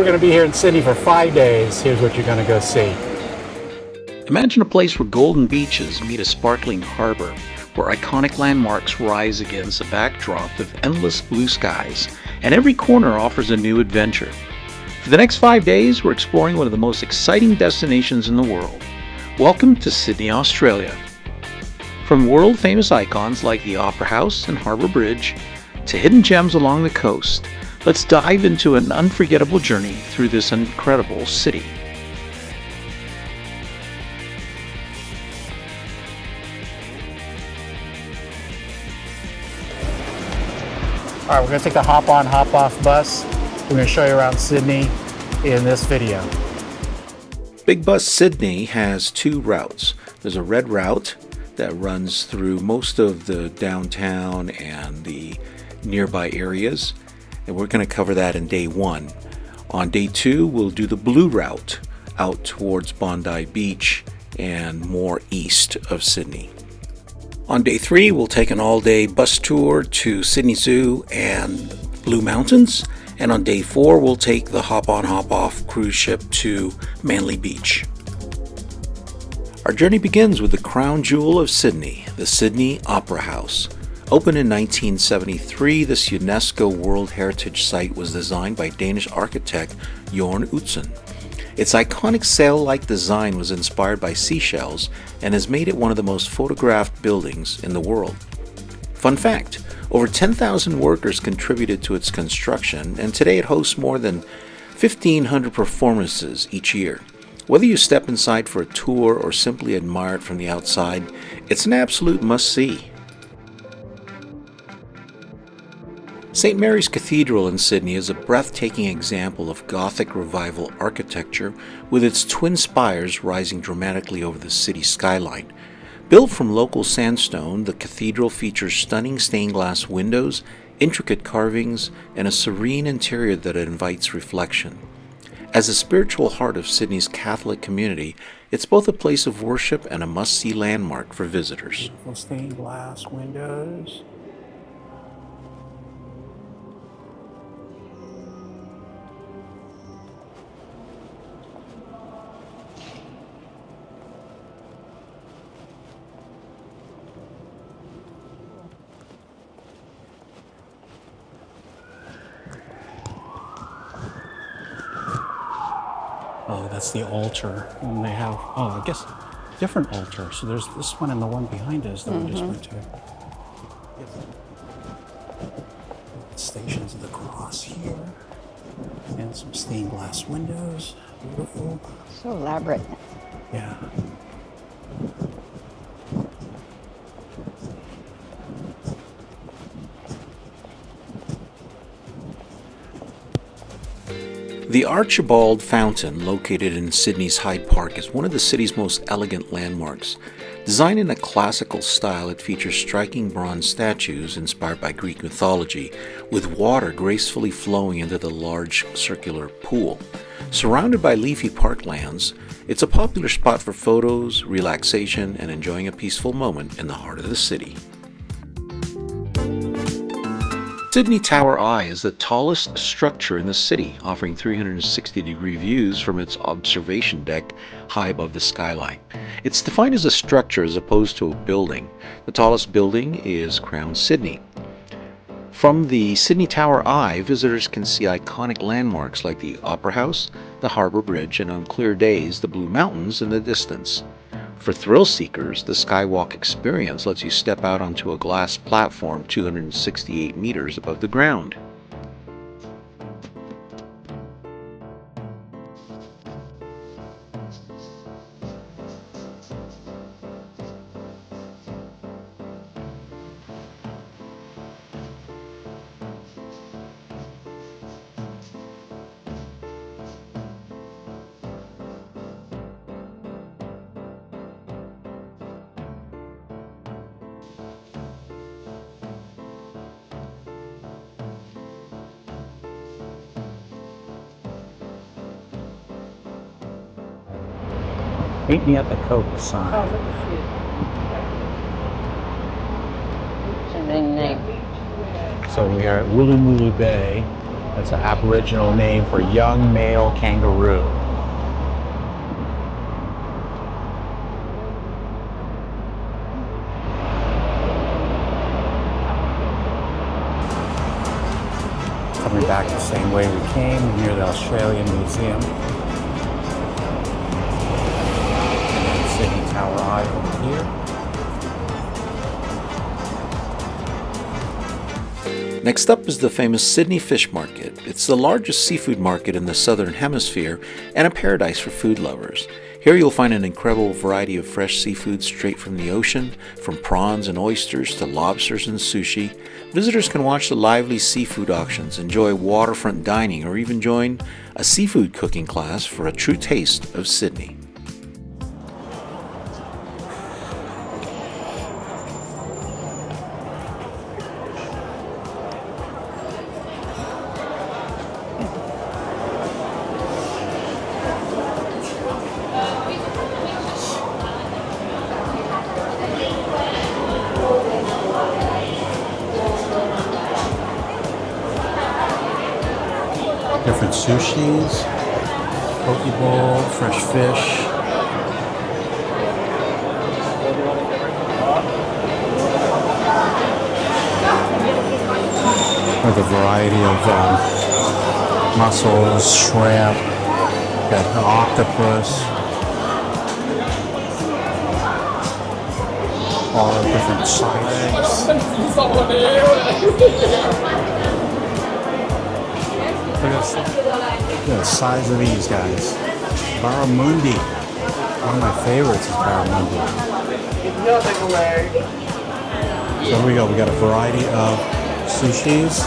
we're going to be here in Sydney for 5 days. Here's what you're going to go see. Imagine a place where golden beaches meet a sparkling harbor, where iconic landmarks rise against a backdrop of endless blue skies, and every corner offers a new adventure. For the next 5 days, we're exploring one of the most exciting destinations in the world. Welcome to Sydney, Australia. From world-famous icons like the Opera House and Harbour Bridge, to hidden gems along the coast, let's dive into an unforgettable journey through this incredible city. All right, we're going to take the hop-on, hop-off bus. We're going to show you around Sydney in this video. Big Bus Sydney has two routes. There's a red route that runs through most of the downtown and the nearby areas, and we're going to cover that in day one. On day two, we'll do the blue route out towards Bondi Beach and more east of Sydney. On day three, we'll take an all-day bus tour to Sydney Zoo and Blue Mountains. And on day four, we'll take the hop-on, hop-off cruise ship to Manly Beach. Our journey begins with the crown jewel of Sydney, the Sydney Opera House. Opened in 1973, this UNESCO World Heritage Site was designed by Danish architect Jorn Utzon. Its iconic sail-like design was inspired by seashells and has made it one of the most photographed buildings in the world. Fun fact, over 10,000 workers contributed to its construction, and today it hosts more than 1,500 performances each year. Whether you step inside for a tour or simply admire it from the outside, it's an absolute must-see. St. Mary's Cathedral in Sydney is a breathtaking example of Gothic Revival architecture with its twin spires rising dramatically over the city skyline. Built from local sandstone, the cathedral features stunning stained glass windows, intricate carvings, and a serene interior that invites reflection. As the spiritual heart of Sydney's Catholic community, it's both a place of worship and a must-see landmark for visitors. Beautiful stained glass windows. Oh, that's the altar, and they have, I guess, different altars. So there's this one and the one behind us that we just went to. Stations of the Cross here, and some stained glass windows. Beautiful. So elaborate. Yeah. The Archibald Fountain, located in Sydney's Hyde Park, is one of the city's most elegant landmarks. Designed in a classical style, it features striking bronze statues inspired by Greek mythology, with water gracefully flowing into the large circular pool. Surrounded by leafy parklands, it's a popular spot for photos, relaxation, and enjoying a peaceful moment in the heart of the city. Sydney Tower Eye is the tallest structure in the city, offering 360-degree views from its observation deck high above the skyline. It's defined as a structure as opposed to a building. The tallest building is Crown Sydney. From the Sydney Tower Eye, visitors can see iconic landmarks like the Opera House, the Harbour Bridge, and on clear days, the Blue Mountains in the distance. For thrill seekers, the Skywalk experience lets you step out onto a glass platform 268 meters above the ground. Meet me at the Coke sign. Oh, look at you. It's a big name. So we are at Woolloomooloo Bay. That's an Aboriginal name for young male kangaroo. Coming back the same way we came, near the Australian Museum. And then Sydney Tower Eye over here. Next up is the famous Sydney Fish Market. It's the largest seafood market in the Southern Hemisphere and a paradise for food lovers. Here you'll find an incredible variety of fresh seafood straight from the ocean, from prawns and oysters to lobsters and sushi. Visitors can watch the lively seafood auctions, enjoy waterfront dining, or even join a seafood cooking class for a true taste of Sydney. Different sushis, poke bowl, fresh fish. With a variety of mussels, shrimp, got an octopus, all the different sizes. Look at the size of these guys. Barramundi. One of my favorites is barramundi. So here we go. We got a variety of sushis.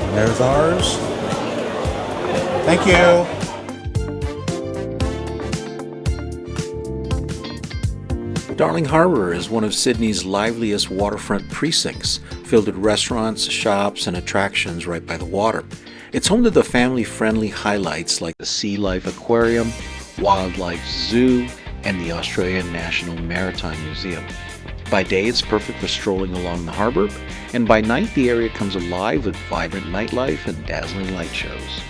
And there's ours. Thank you. Darling Harbour is one of Sydney's liveliest waterfront precincts, filled with restaurants, shops, and attractions right by the water. It's home to the family-friendly highlights like the Sea Life Aquarium, Wildlife Zoo, and the Australian National Maritime Museum. By day, it's perfect for strolling along the harbour, and by night, the area comes alive with vibrant nightlife and dazzling light shows.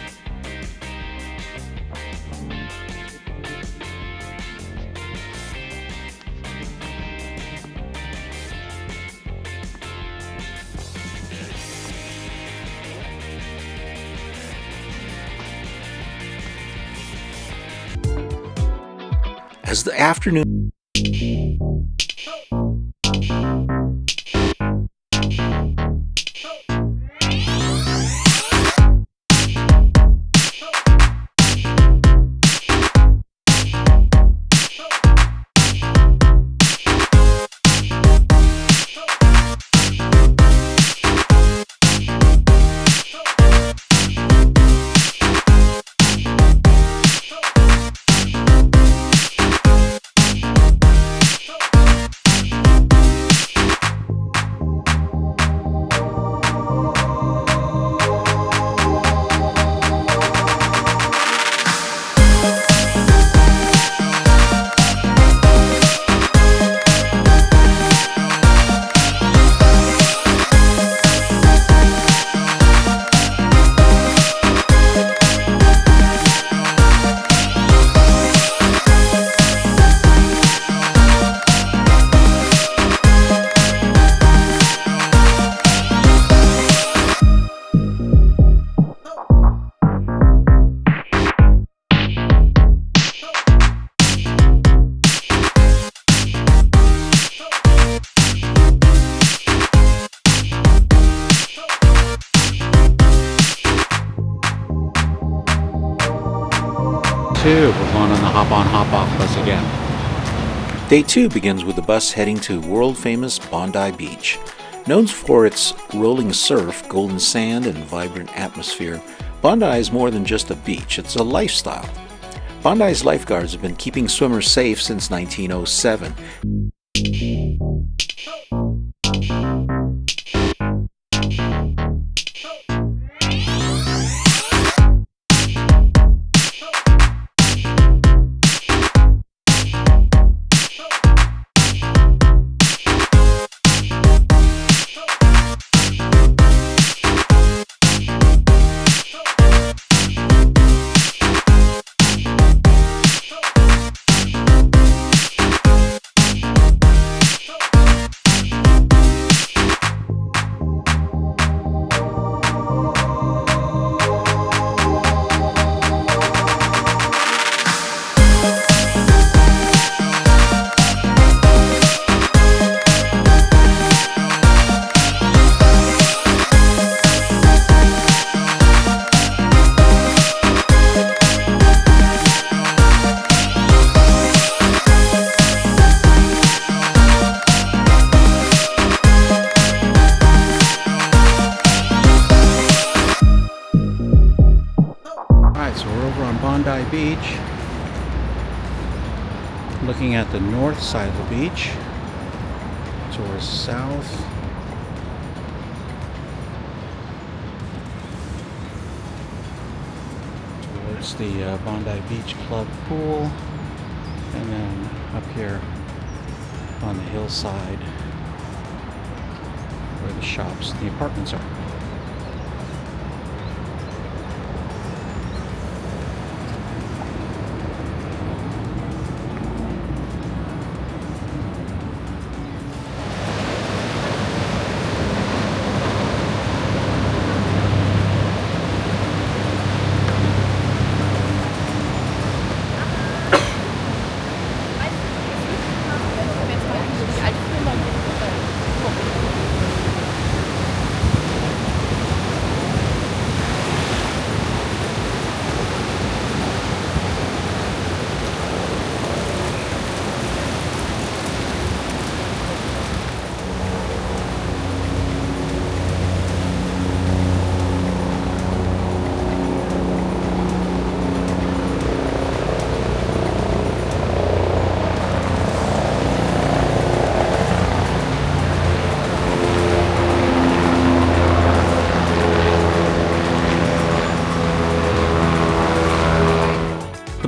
As the afternoon We're going on the hop-on, hop-off bus again. Day 2 begins with the bus heading to world-famous Bondi Beach. Known for its rolling surf, golden sand, and vibrant atmosphere, Bondi is more than just a beach, it's a lifestyle. Bondi's lifeguards have been keeping swimmers safe since 1907. Alright, so we're over on Bondi Beach, looking at the north side of the beach, towards south. Towards the Bondi Beach Club pool, and then up here on the hillside where the shops and the apartments are.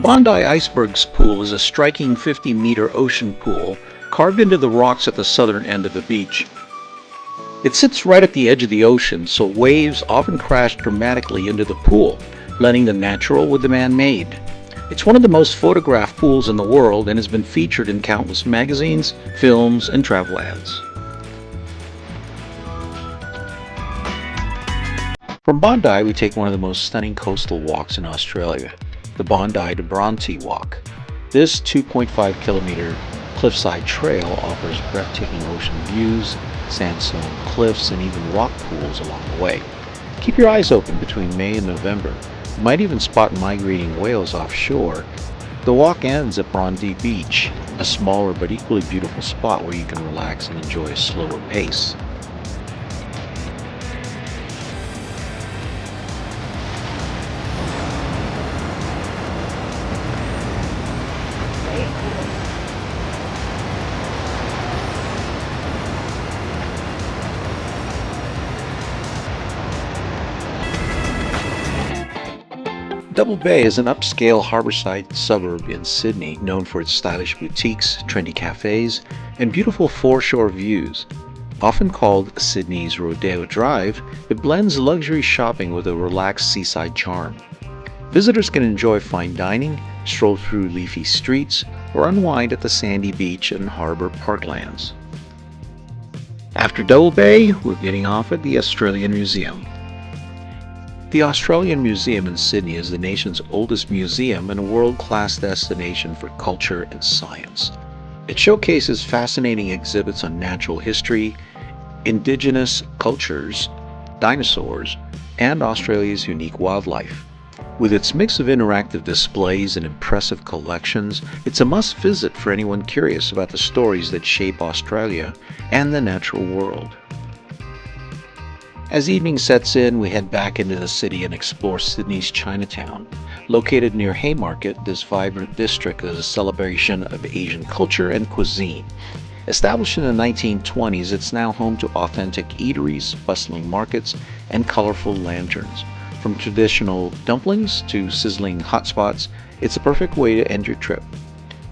Bondi Iceberg's pool is a striking 50-meter ocean pool carved into the rocks at the southern end of the beach. It sits right at the edge of the ocean, so waves often crash dramatically into the pool, blending the natural with the man-made. It's one of the most photographed pools in the world and has been featured in countless magazines, films, and travel ads. From Bondi, we take one of the most stunning coastal walks in Australia, the Bondi to Bronte walk. This 2.5 kilometer cliffside trail offers breathtaking ocean views, sandstone cliffs, and even rock pools along the way. Keep your eyes open between May and November. You might even spot migrating whales offshore. The walk ends at Bondi Beach, a smaller but equally beautiful spot where you can relax and enjoy a slower pace. Double Bay is an upscale harbourside suburb in Sydney known for its stylish boutiques, trendy cafes, and beautiful foreshore views. Often called Sydney's Rodeo Drive, it blends luxury shopping with a relaxed seaside charm. Visitors can enjoy fine dining, stroll through leafy streets, or unwind at the sandy beach and harbour parklands. After Double Bay, we're getting off at the Australian Museum. The Australian Museum in Sydney is the nation's oldest museum and a world-class destination for culture and science. It showcases fascinating exhibits on natural history, indigenous cultures, dinosaurs, and Australia's unique wildlife. With its mix of interactive displays and impressive collections, it's a must-visit for anyone curious about the stories that shape Australia and the natural world. As evening sets in, we head back into the city and explore Sydney's Chinatown. Located near Haymarket, this vibrant district is a celebration of Asian culture and cuisine. Established in the 1920s, it's now home to authentic eateries, bustling markets, and colorful lanterns. From traditional dumplings to sizzling hotspots, it's a perfect way to end your trip.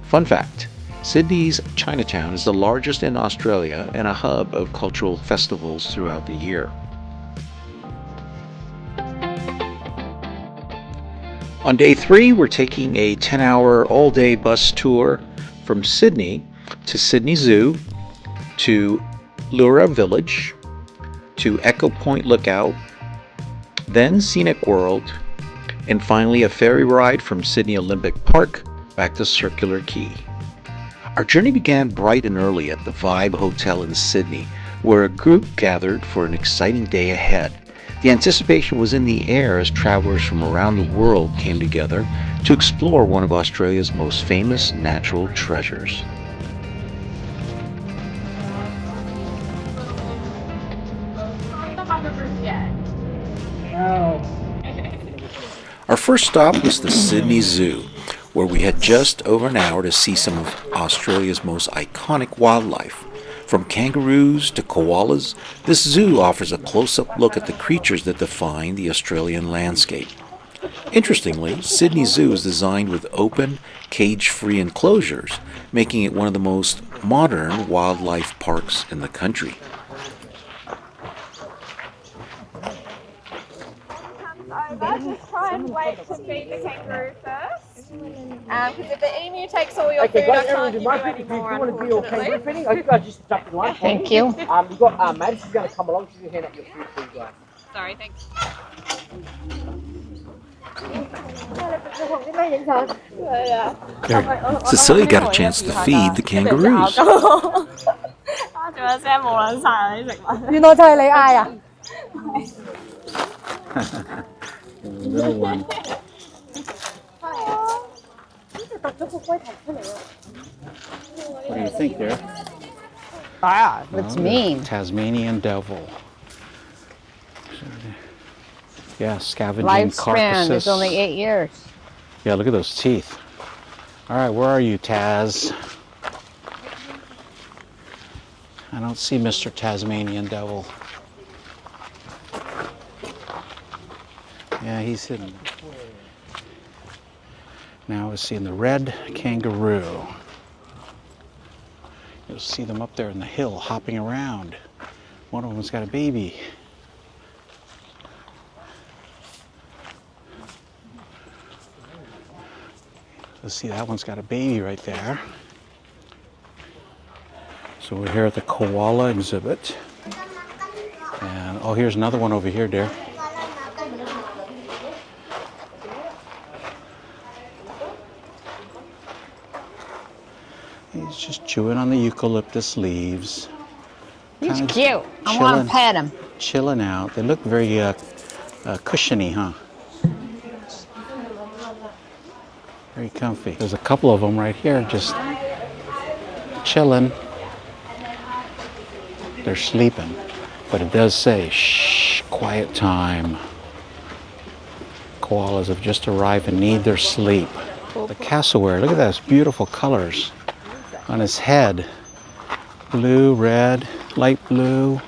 Fun fact: Sydney's Chinatown is the largest in Australia and a hub of cultural festivals throughout the year. On day 3, we're taking a 10-hour all-day bus tour from Sydney to Sydney Zoo, to Leura Village, to Echo Point Lookout, then Scenic World, and finally a ferry ride from Sydney Olympic Park back to Circular Quay. Our journey began bright and early at the Vibe Hotel in Sydney, where a group gathered for an exciting day ahead. The anticipation was in the air as travelers from around the world came together to explore one of Australia's most famous natural treasures. Our first stop was the Sydney Zoo, where we had just over an hour to see some of Australia's most iconic wildlife. From kangaroos to koalas, this zoo offers a close-up look at the creatures that define the Australian landscape. Interestingly, Sydney Zoo is designed with open, cage-free enclosures, making it one of the most modern wildlife parks in the country. Just try and wait to feed the kangaroo first. Because if the emu takes all your food, I can't give you any more, unfortunately. Thank you. You've got Maddie's going to come along. She's going to hand out your food for you guys. Sorry, thanks. Cecilia got a chance to feed the kangaroos. 做咗聲冇撚晒啲食物。原來就係你嗌啊！ Little one. What do you think there? Ah, it's mean. Tasmanian devil. Yeah, scavenging Lifespan carcasses. is only 8 years. Yeah, look at those teeth. All right, where are you, Taz? I don't see Mr. Tasmanian devil. Yeah, he's hidden. Now we're seeing the red kangaroo. You'll see them up there in the hill hopping around. One of them's got a baby. You'll see that one's got a baby right there. So we're here at the koala exhibit. And oh, here's another one over here, dear. He's just chewing on the eucalyptus leaves. He's Kinda cute. I want to pet him. Chilling out. They look very cushiony, huh? Very comfy. There's a couple of them right here just chilling. They're sleeping. But it does say, shh, quiet time. Koalas have just arrived and need their sleep. The cassowary, look at those beautiful colors on his head. Blue, red, light blue.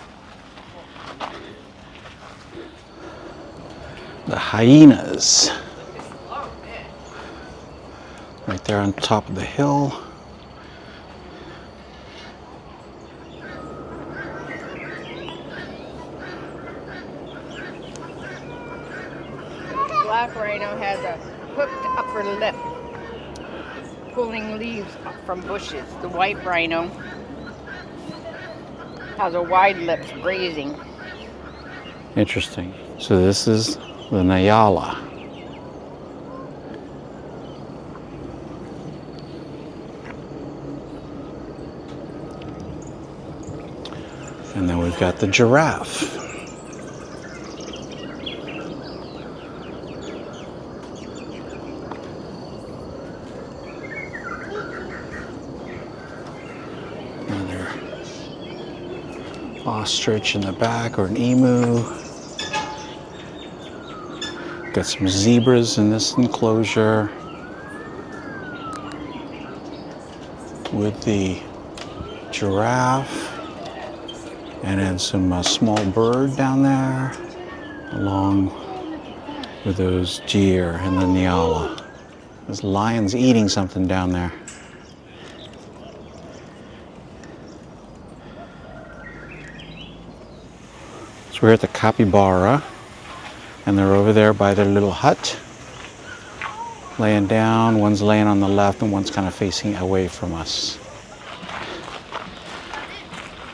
The hyenas. Right there on top of the hill. Black rhino has a hooked upper lip, pulling leaves up from bushes. The white rhino has a wide lip, grazing. Interesting. So this is the Nyala. And then we've got the giraffe. Another ostrich in the back, or an emu. Got some zebras in this enclosure with the giraffe. And then some small bird down there, along with those deer and the Nyala. This lion's eating something down there. So we're at the capybara, and they're over there by their little hut, laying down. One's laying on the left, and one's kind of facing away from us.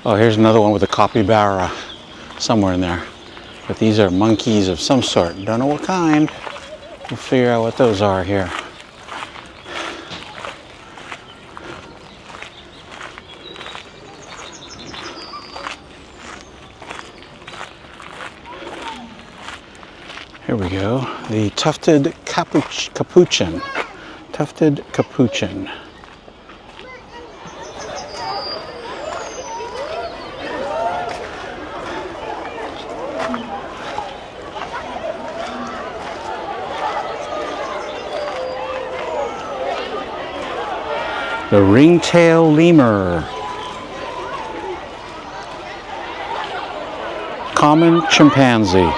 Oh, here's another one with a capybara somewhere in there. But these are monkeys of some sort. Don't know what kind. We'll figure out what those are here. Here we go. The tufted capuchin. Tufted capuchin. The ringtail lemur. Common chimpanzee.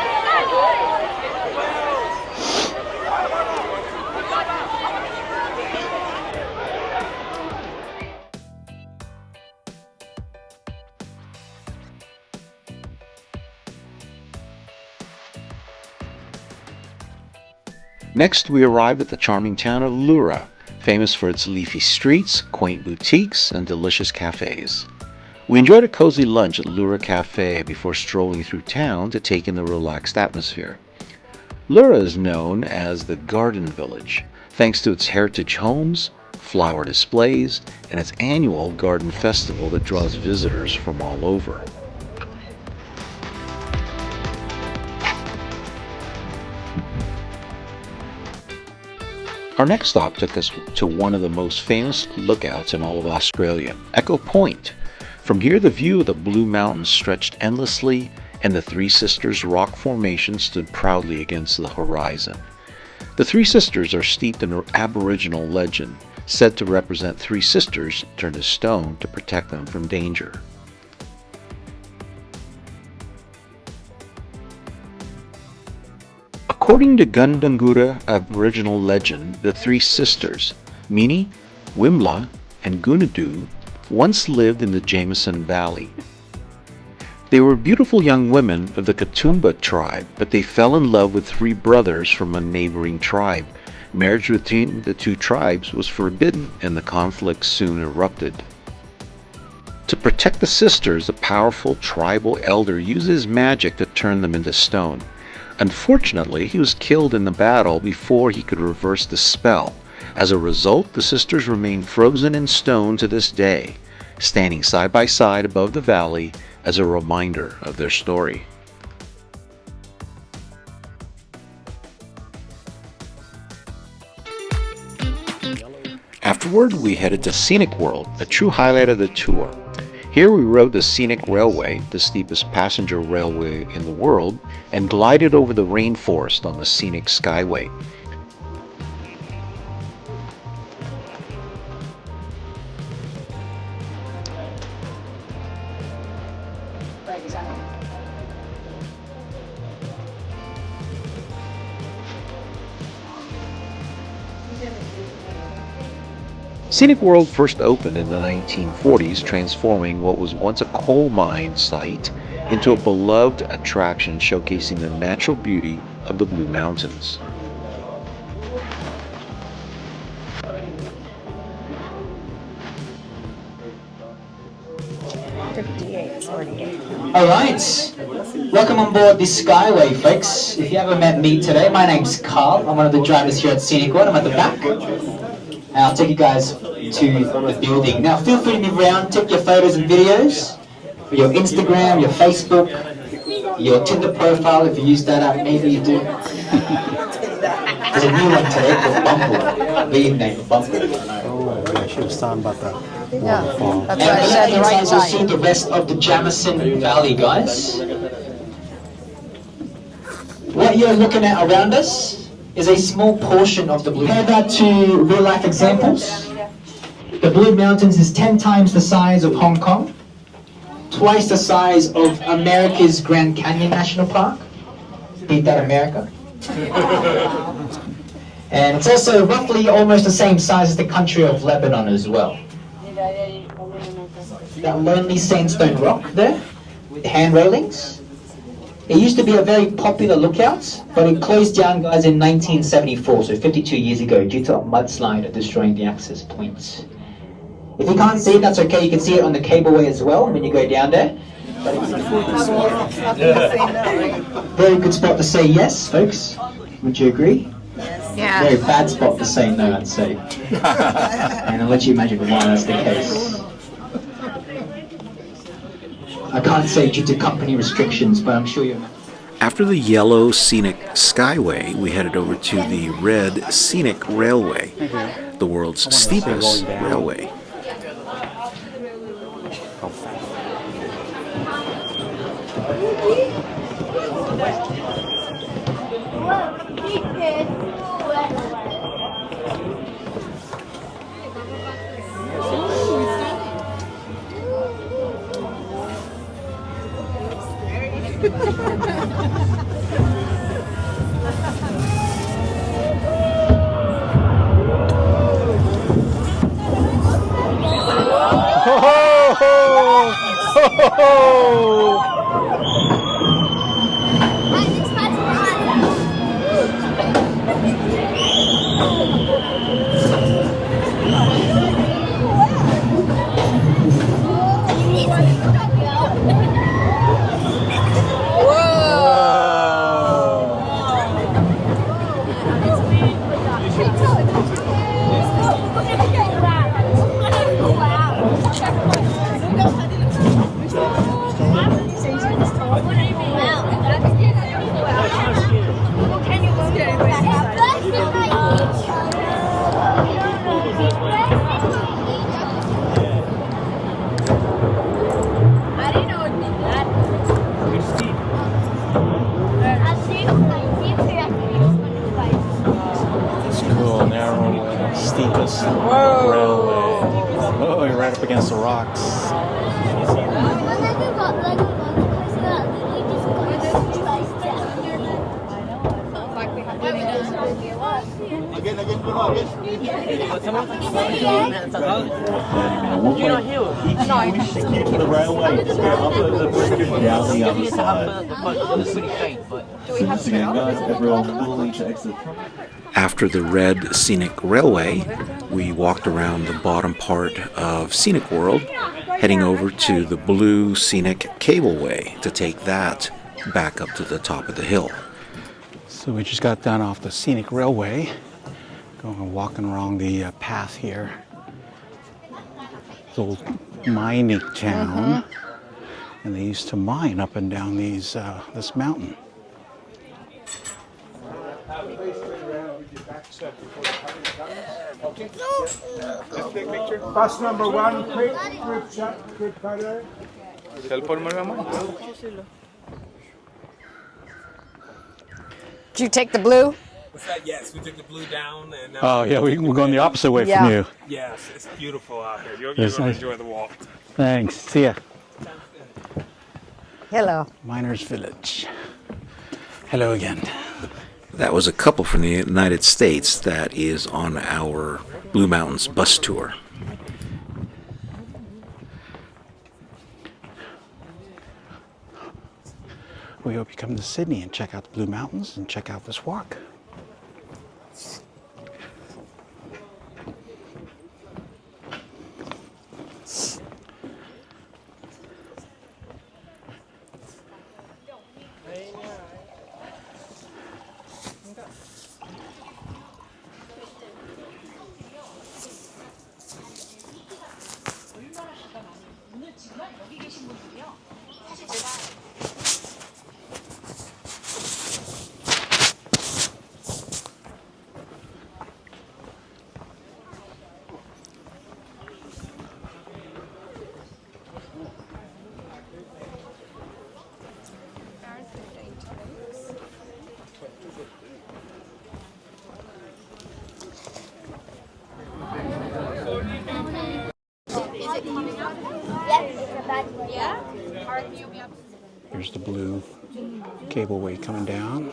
Next, we arrived at the charming town of Leura, famous for its leafy streets, quaint boutiques, and delicious cafes. We enjoyed a cozy lunch at Leura Cafe before strolling through town to take in the relaxed atmosphere. Leura is known as the Garden Village, thanks to its heritage homes, flower displays, and its annual garden festival that draws visitors from all over. Our next stop took us to one of the most famous lookouts in all of Australia, Echo Point. From here, the view of the Blue Mountains stretched endlessly, and the Three Sisters rock formation stood proudly against the horizon. The Three Sisters are steeped in Aboriginal legend, said to represent three sisters turned to stone to protect them from danger. According to Gundungurra Aboriginal legend, the Three Sisters, Mini, Wimla, and Gunadu, once lived in the Jameson Valley. They were beautiful young women of the Katoomba tribe, but they fell in love with three brothers from a neighboring tribe. Marriage between the two tribes was forbidden, and the conflict soon erupted. To protect the sisters, a powerful tribal elder uses magic to turn them into stone. Unfortunately, he was killed in the battle before he could reverse the spell. As a result, the sisters remain frozen in stone to this day, standing side by side above the valley as a reminder of their story. Afterward, we headed to Scenic World, a true highlight of the tour. Here we rode the Scenic Railway, the steepest passenger railway in the world, and glided over the rainforest on the Scenic Skyway. Scenic World first opened in the 1940s, transforming what was once a coal mine site into a beloved attraction showcasing the natural beauty of the Blue Mountains. Alright, welcome on board this Skyway, folks. If you haven't met me today, my name's Carl. I'm one of the drivers here at Scenic World. I'm at the back. And I'll take you guys to the building. Now feel free to move around, take your photos and videos for your Instagram, your Facebook, your Tinder profile if you use that app, maybe you do. There's a new one today called Bumble. Weird name for Bumble. Oh, I should have thought about that. Yeah, And that's what I said, the right inside you'll see side. the rest of the Jamison Valley, guys. What you're looking at around us is a small portion of the Blue. Compare that to real life examples. The Blue Mountains is 10 times the size of Hong Kong, twice the size of America's Grand Canyon National Park. Beat that, America. And it's also roughly almost the same size as the country of Lebanon as well. That lonely sandstone rock there with hand railings. It used to be a very popular lookout, but it closed down, guys, in 1974, so 52 years ago, due to a mudslide destroying the access points. If you can't see it, that's okay. You can see it on the cableway as well when you go down there. Very good spot to say yes, folks. Would you agree? Yeah. Very bad spot to say no, I'd say. And I'll let you imagine why that's the case. I can't say due to company restrictions, but I'm sure you. After the yellow Scenic Skyway, we headed over to the red Scenic Railway, the world's steepest railway. Cool, narrow, steepest railway. Oh, you're right up against the rocks. After the red Scenic Railway, we walked around the bottom part of Scenic World, heading over to the blue Scenic Cableway to take that back up to the top of the hill. So we just got done off the Scenic Railway, walking along the path here. It's old mining town, and they used to mine up and down these this mountain. Bus number 1, quick group shot, quick photo. Did you take the blue? Yes, we took the blue down, and Oh yeah, we're going the opposite way Yeah. from you. yes, it's beautiful out here. You're It's going nice. to enjoy the walk. Thanks. See ya. Hello. Miners Village. Hello again. That was a couple from the United States that is on our Blue Mountains bus tour. We hope you come to Sydney and check out the Blue Mountains and check out this walk. Here's the blue cableway coming down.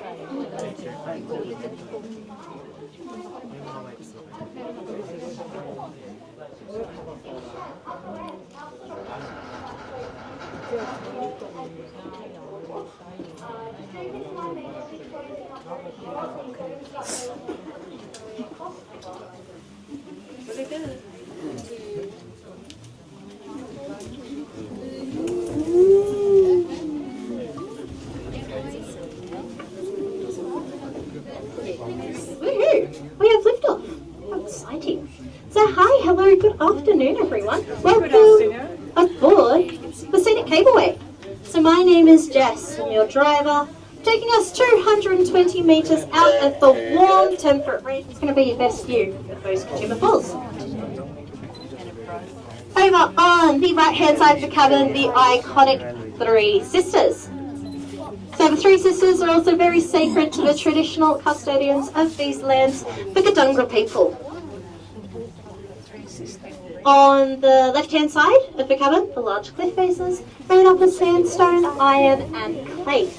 Woohoo! We have liftoff. How exciting. So hi, hello, good afternoon everyone. Welcome aboard the Scenic Cableway. So my name is Jess, I'm your driver, taking us 220 metres out of the warm temperate rain. It's going to be your best view of those Katoomba Falls. Over on the right hand side of the cabin, the iconic Three Sisters. So the Three Sisters are also very sacred to the traditional custodians of these lands, the Taronga people. On the left-hand side of the cabin, the large cliff faces, made up of sandstone, iron and clay.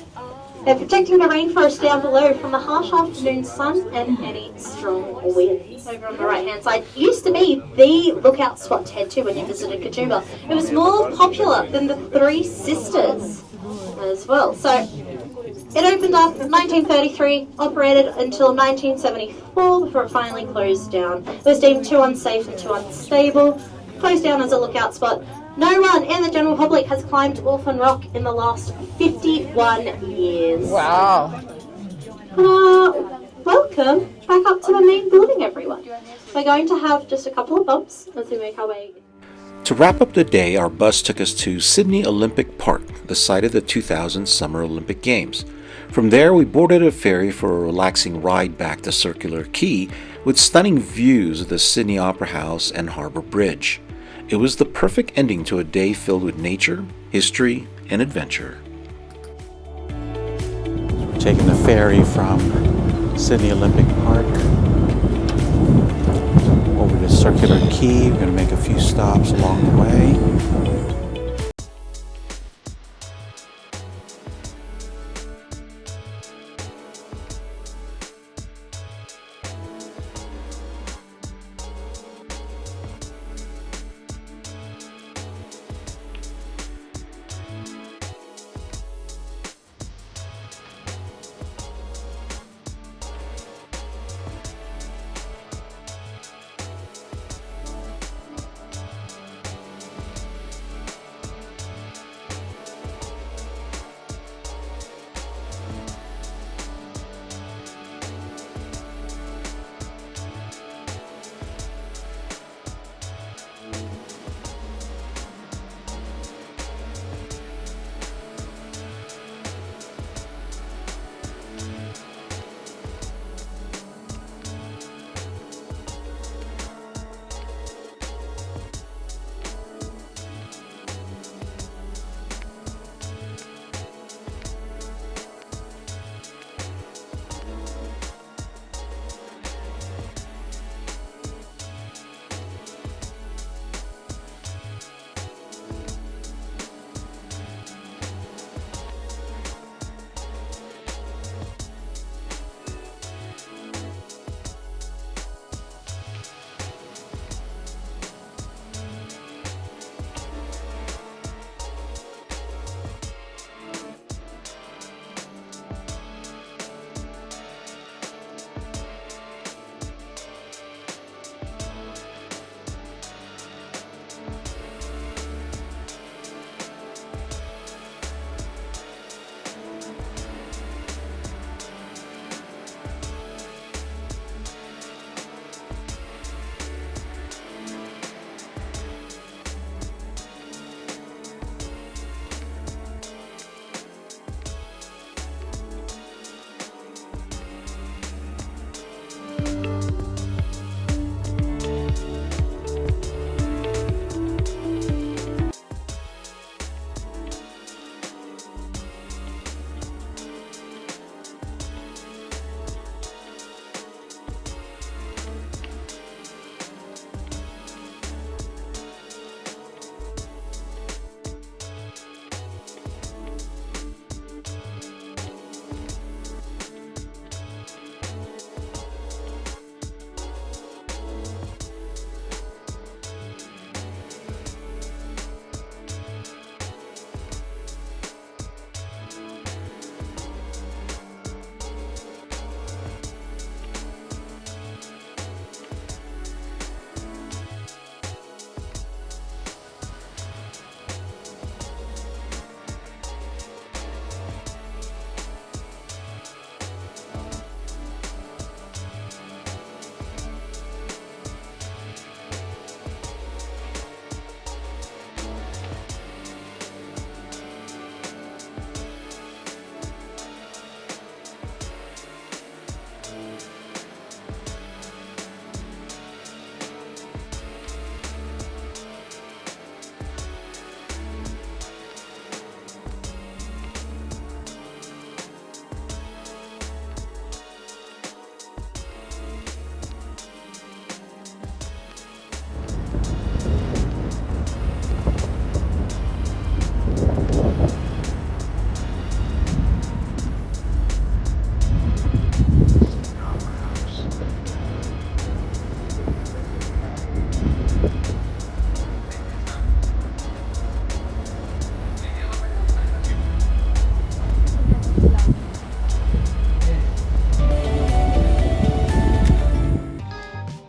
They're protecting the rainforest down below from the harsh afternoon sun and any strong winds. Over on the right-hand side used to be the lookout spot to head to when you visited Katoomba. It was more popular than the Three Sisters as well. So it opened up in 1933, operated until 1974 before it finally closed down. It was deemed too unsafe and too unstable, closed down as a lookout spot. No one in the general public has climbed Orphan Rock in the last 51 years. Wow. Welcome back up to the main building, everyone. We're going to have just a couple of bumps as we make our way. To wrap up the day, our bus took us to Sydney Olympic Park, the site of the 2000 Summer Olympic Games. From there, we boarded a ferry for a relaxing ride back to Circular Quay with stunning views of the Sydney Opera House and Harbour Bridge. It was the perfect ending to a day filled with nature, history, and adventure. We're taking the ferry from Sydney Olympic Park over to Circular Quay. We're going to make a few stops along the way.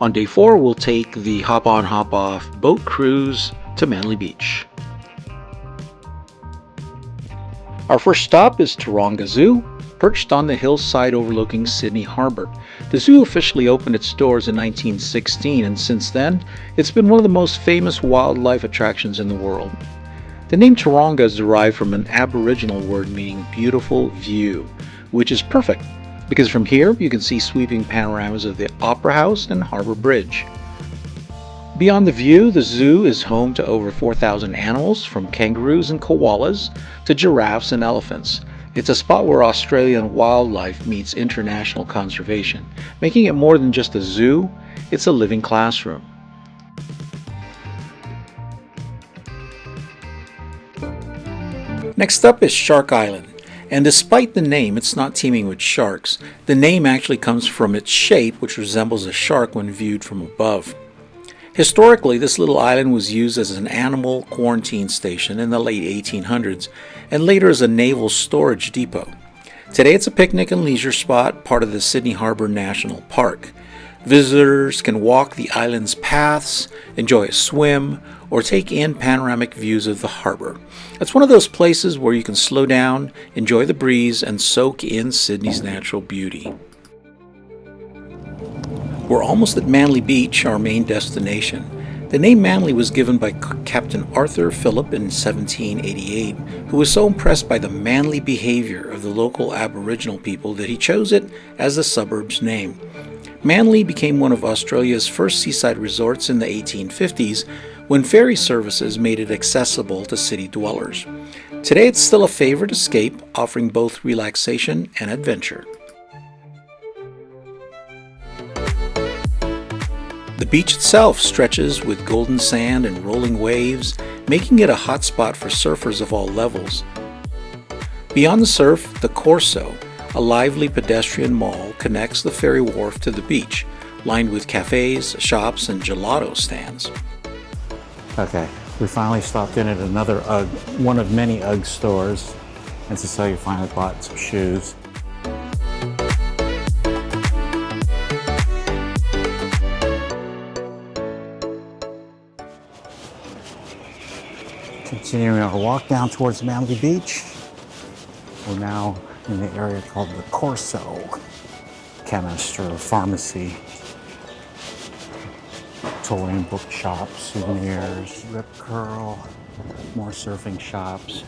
On day 4, we'll take the hop-on, hop-off boat cruise to Manly Beach. Our first stop is Taronga Zoo, perched on the hillside overlooking Sydney Harbour. The zoo officially opened its doors in 1916, and since then, it's been one of the most famous wildlife attractions in the world. The name Taronga is derived from an Aboriginal word meaning beautiful view, which is perfect, because from here you can see sweeping panoramas of the Opera House and Harbour Bridge. Beyond the view, the zoo is home to over 4,000 animals, from kangaroos and koalas to giraffes and elephants. It's a spot where Australian wildlife meets international conservation, making it more than just a zoo, it's a living classroom. Next up is Shark Island. And despite the name, it's not teeming with sharks. The name actually comes from its shape, which resembles a shark when viewed from above. Historically, this little island was used as an animal quarantine station in the late 1800s, and later as a naval storage depot. Today it's a picnic and leisure spot, part of the Sydney Harbour National Park. Visitors can walk the island's paths, enjoy a swim, or take in panoramic views of the harbour. It's one of those places where you can slow down, enjoy the breeze, and soak in Sydney's natural beauty. We're almost at Manly Beach, our main destination. The name Manly was given by Captain Arthur Phillip in 1788, who was so impressed by the manly behavior of the local Aboriginal people that he chose it as the suburb's name. Manly became one of Australia's first seaside resorts in the 1850s, when ferry services made it accessible to city dwellers. Today it's still a favorite escape, offering both relaxation and adventure. The beach itself stretches with golden sand and rolling waves, making it a hot spot for surfers of all levels. Beyond the surf, the Corso, a lively pedestrian mall, connects the ferry wharf to the beach, lined with cafes, shops, and gelato stands. Okay, we finally stopped in at another UGG, one of many UGG stores. And Cecilia finally bought some shoes. Continuing our walk down towards Bondi Beach. We're now in the area called the Corso, chemist or pharmacy. Toy and bookshop, souvenirs, Rip Curl, more surfing shops,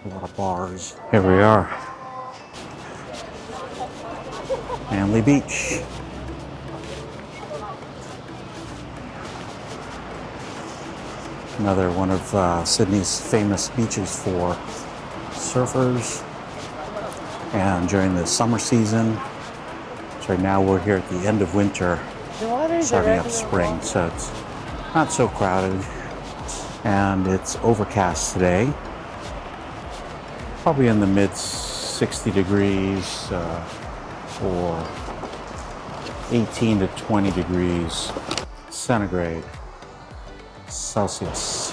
a lot of bars. Here we are, Manly Beach. Another one of Sydney's famous beaches for surfers, and during the summer season. So right now we're here at the end of winter, starting up spring, so it's not so crowded, and it's overcast today, probably in the mid 60 degrees or 18 to 20 degrees centigrade Celsius.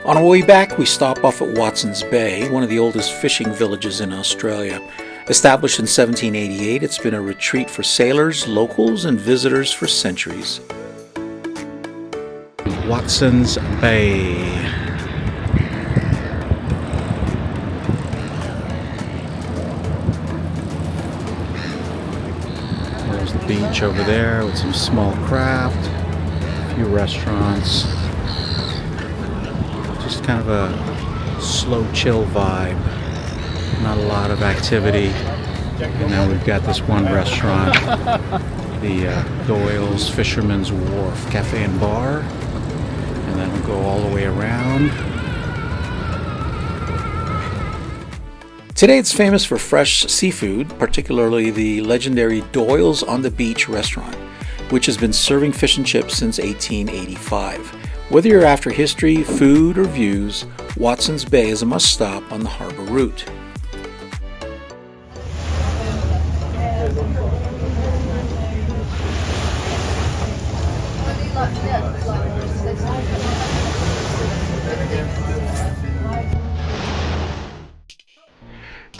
On our way back, we stop off at Watson's Bay, one of the oldest fishing villages in Australia. Established in 1788, it's been a retreat for sailors, locals, and visitors for centuries. Watson's Bay. There's the beach over there with some small craft, a few restaurants. Just kind of a slow, chill vibe. Not a lot of activity. And now we've got this one restaurant, the Doyle's Fisherman's Wharf Cafe and Bar. And then we'll go all the way around. Today it's famous for fresh seafood, particularly the legendary Doyle's on the Beach restaurant, which has been serving fish and chips since 1885. Whether you're after history, food, or views, Watson's Bay is a must-stop on the Harbour route.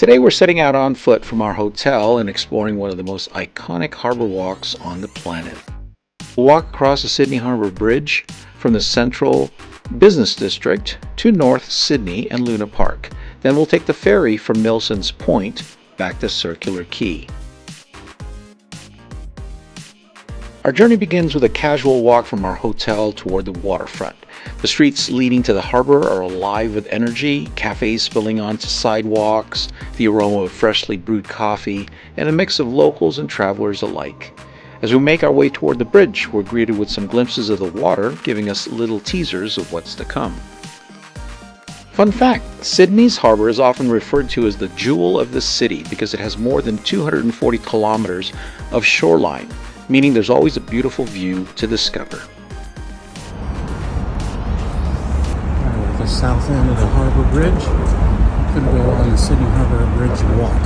Today we're setting out on foot from our hotel and exploring one of the most iconic harbor walks on the planet. We'll walk across the Sydney Harbour Bridge from the central business district to North Sydney and Luna Park. Then we'll take the ferry from Milsons Point back to Circular Quay. Our journey begins with a casual walk from our hotel toward the waterfront. The streets leading to the harbor are alive with energy, cafes spilling onto sidewalks, the aroma of freshly brewed coffee, and a mix of locals and travelers alike. As we make our way toward the bridge, we're greeted with some glimpses of the water, giving us little teasers of what's to come. Fun fact, Sydney's harbour is often referred to as the jewel of the city because it has more than 240 kilometers of shoreline, meaning there's always a beautiful view to discover. We're at the south end of the Harbour Bridge. Going to go on the Sydney Harbour Bridge walk.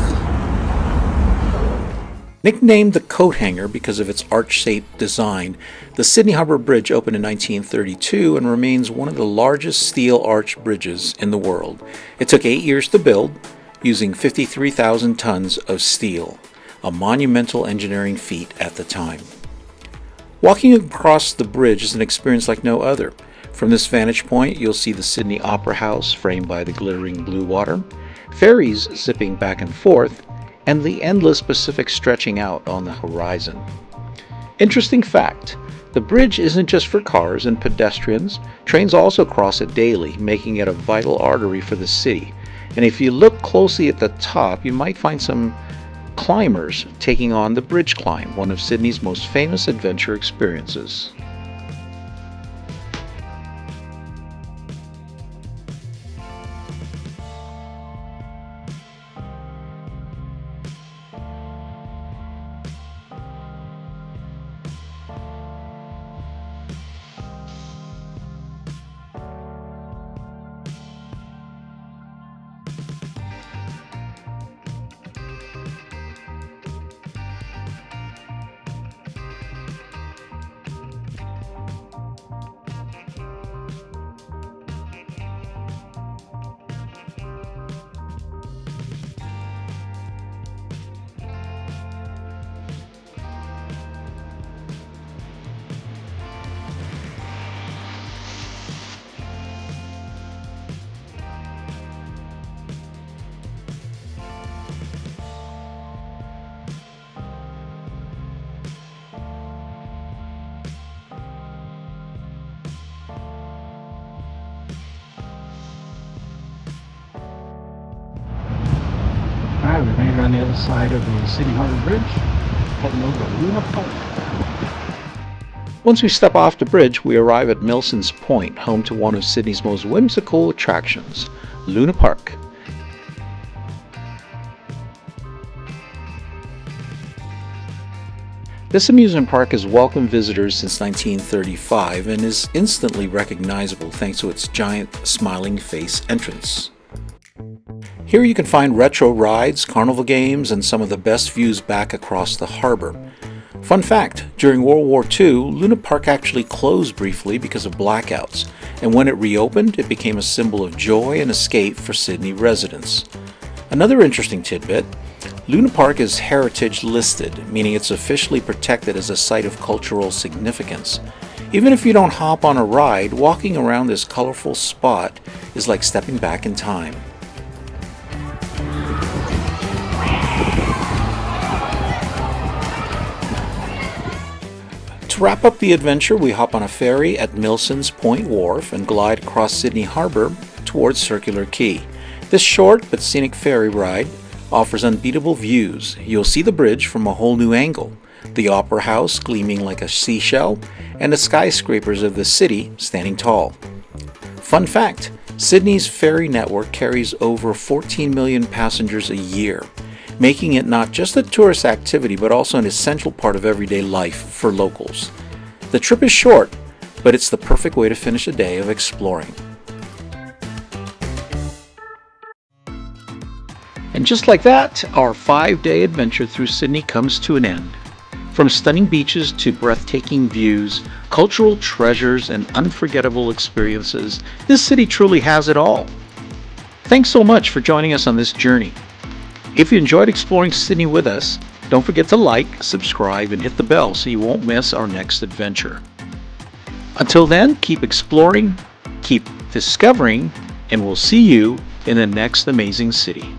Nicknamed the coat hanger because of its arch-shaped design, the Sydney Harbour Bridge opened in 1932 and remains one of the largest steel arch bridges in the world. It took 8 years to build, using 53,000 tons of steel, a monumental engineering feat at the time. Walking across the bridge is an experience like no other. From this vantage point, you'll see the Sydney Opera House framed by the glittering blue water, ferries zipping back and forth, and the endless Pacific stretching out on the horizon. Interesting fact, the bridge isn't just for cars and pedestrians. Trains also cross it daily, making it a vital artery for the city. And if you look closely at the top, you might find some climbers taking on the bridge climb, one of Sydney's most famous adventure experiences. Alright, we made it on the other side of the Sydney Harbour Bridge, heading over to Luna Park. Once we step off the bridge, we arrive at Milsons Point, home to one of Sydney's most whimsical attractions, Luna Park. This amusement park has welcomed visitors since 1935 and is instantly recognizable thanks to its giant smiling face entrance. Here you can find retro rides, carnival games, and some of the best views back across the harbor. Fun fact, during World War II, Luna Park actually closed briefly because of blackouts, and when it reopened, it became a symbol of joy and escape for Sydney residents. Another interesting tidbit, Luna Park is heritage listed, meaning it's officially protected as a site of cultural significance. Even if you don't hop on a ride, walking around this colorful spot is like stepping back in time. To wrap up the adventure, we hop on a ferry at Milsons Point Wharf and glide across Sydney Harbour towards Circular Quay. This short but scenic ferry ride offers unbeatable views. You'll see the bridge from a whole new angle, the Opera House gleaming like a seashell, and the skyscrapers of the city standing tall. Fun fact, Sydney's ferry network carries over 14 million passengers a year, making it not just a tourist activity but also an essential part of everyday life for locals. The trip is short, but it's the perfect way to finish a day of exploring. And just like that, our 5-day adventure through Sydney comes to an end. From stunning beaches to breathtaking views, cultural treasures, and unforgettable experiences, this city truly has it all. Thanks so much for joining us on this journey. If you enjoyed exploring Sydney with us, don't forget to like, subscribe, and hit the bell so you won't miss our next adventure. Until then, keep exploring, keep discovering, and we'll see you in the next amazing city.